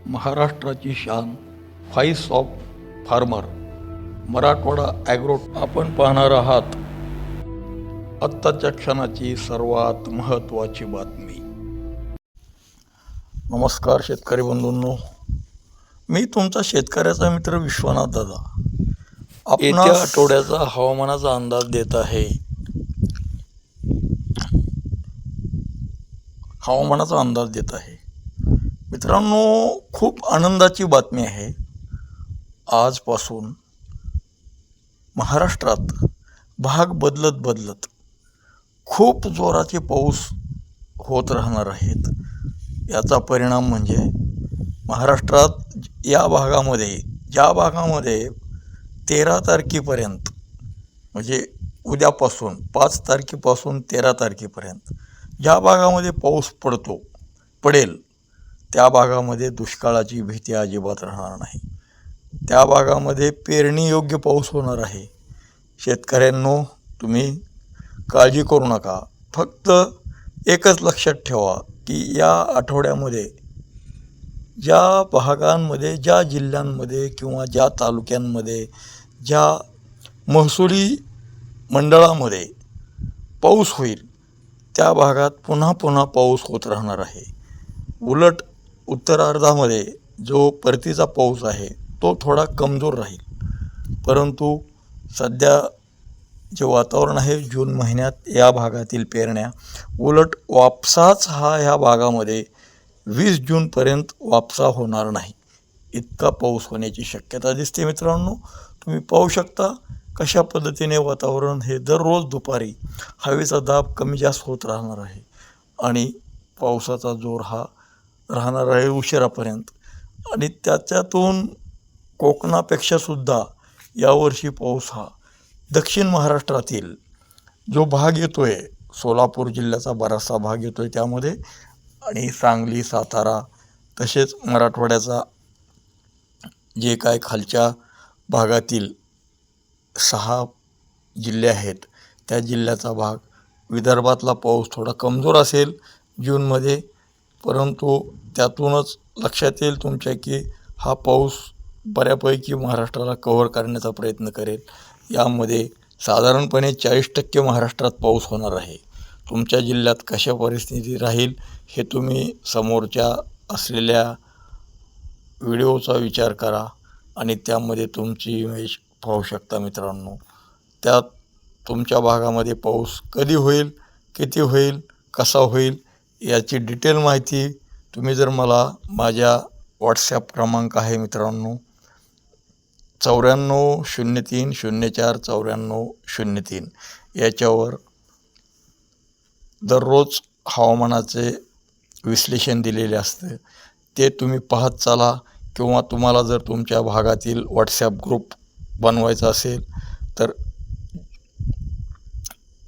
महाराष्ट्राची शान, voice of farmer, Marathwada agro. आपण पाहणार आहात आत्ताच्या क्षणाची सर्वात महत्त्वाची बातमी. नमस्कार शेतकरी बंधूंनो, मी तुमचा शेतकऱ्याचा मित्र विश्वनाथ दादा. येत्या आठवड्याचा हवामानाचा अंदाज देत आहे. मित्रांनो, खूप आनंदाची बातमी आहे. आजपासून महाराष्ट्रात भाग बदलत खूप जोराचे पाऊस होत राहणार आहेत. याचा परिणाम म्हणजे महाराष्ट्रात या भागामध्ये, ज्या भागामध्ये 13 तारखेपर्यंत, म्हणजे उद्यापासून 5 तारखेपासून 13 तारखेपर्यंत ज्या भागामध्ये पाऊस पडेल त्या भागामध्ये दुष्काळाची भीती अजिबात राहणार नाही. त्या भागामध्ये पेरणीयोग्य पाऊस होणार आहे. शेतकऱ्यांनो, तुम्ही काळजी करू नका. फक्त एकच लक्षात ठेवा की या आठवड्यामध्ये ज्या भागांमध्ये, ज्या जिल्ह्यांमध्ये किंवा ज्या तालुक्यांमध्ये, ज्या महसुली मंडळामध्ये पाऊस होईल त्या भागात पुन्हा पाऊस होत राहणार आहे. उलट उत्तरार्धामध्ये जो परतीचा पाऊस आहे तो थोडा कमजोर राहील. परंतु सध्या जे वातावरण आहे, जून महिन्यात या भागातील पेरण्या, उलट वापसाच हा ह्या भागामध्ये 20 जूनपर्यंत वापसा होणार नाही, इतका पाऊस होण्याची शक्यता दिसते. मित्रांनो, तुम्ही पाहू शकता कशा पद्धतीने वातावरण हे दररोज दुपारी हवेचा दाब कमी जास्त होत राहणार आहे आणि पावसाचा जोर हा राहणार आहे उशिरापर्यंत. आणि त्याच्यातून कोकणापेक्षा सुद्धा यावर्षी पाऊस हा दक्षिण महाराष्ट्रातील जो भाग येतो आहे, सोलापूर जिल्ह्याचा बराचसा भाग येतो आहे त्यामध्ये, आणि सांगली, सातारा, तसेच मराठवाड्याचा जे काय खालच्या भागातील 6 जिल्हे आहेत त्या जिल्ह्याचा भाग, विदर्भातला पाऊस थोडा कमजोर असेल जूनमध्ये. परंतु त्यातूनच लक्षात येईल तुमच्या की हा पाऊस बऱ्यापैकी महाराष्ट्राला कव्हर करण्याचा प्रयत्न करेल. यामध्ये साधारणपणे 40% महाराष्ट्रात पाऊस होणार आहे. तुमच्या जिल्ह्यात कशा परिस्थिती राहील हे तुम्ही समोरच्या असलेल्या व्हिडिओचा विचार करा आणि त्यामध्ये तुमची इमेज पाहू शकता. मित्रांनो, त्यात तुमच्या भागामध्ये पाऊस कधी होईल, किती होईल, कसा होईल याची डिटेल माहिती तुम्ही जर मला माझ्या व्हॉट्सॲप क्रमांक आहे मित्रांनो 9403049403 याच्यावर दररोज हवामानाचे विश्लेषण दिलेले असते, ते तुम्ही पाहत चाला. किंवा तुम्हाला जर तुमच्या भागातील व्हॉट्सॲप ग्रुप बनवायचा असेल तर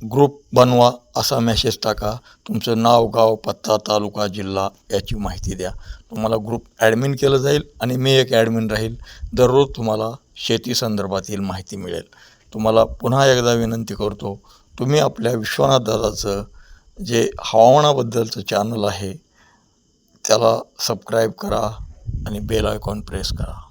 ग्रुप बनवा असा मेसेज टाका. तुमचं नाव, गाव, पत्ता, तालुका, जिल्हा याची माहिती द्या. तुम्हाला ग्रुप ॲडमिन केलं जाईल आणि मी एक ॲडमिन राहील. दररोज तुम्हाला शेती संदर्भातील माहिती मिळेल. तुम्हाला पुन्हा एकदा विनंती करतो, तुम्ही आपल्या विश्वनाथ दादाचं जे हवामानाबद्दलचं चॅनल आहे त्याला सबस्क्राईब करा आणि बेल आयकॉन प्रेस करा.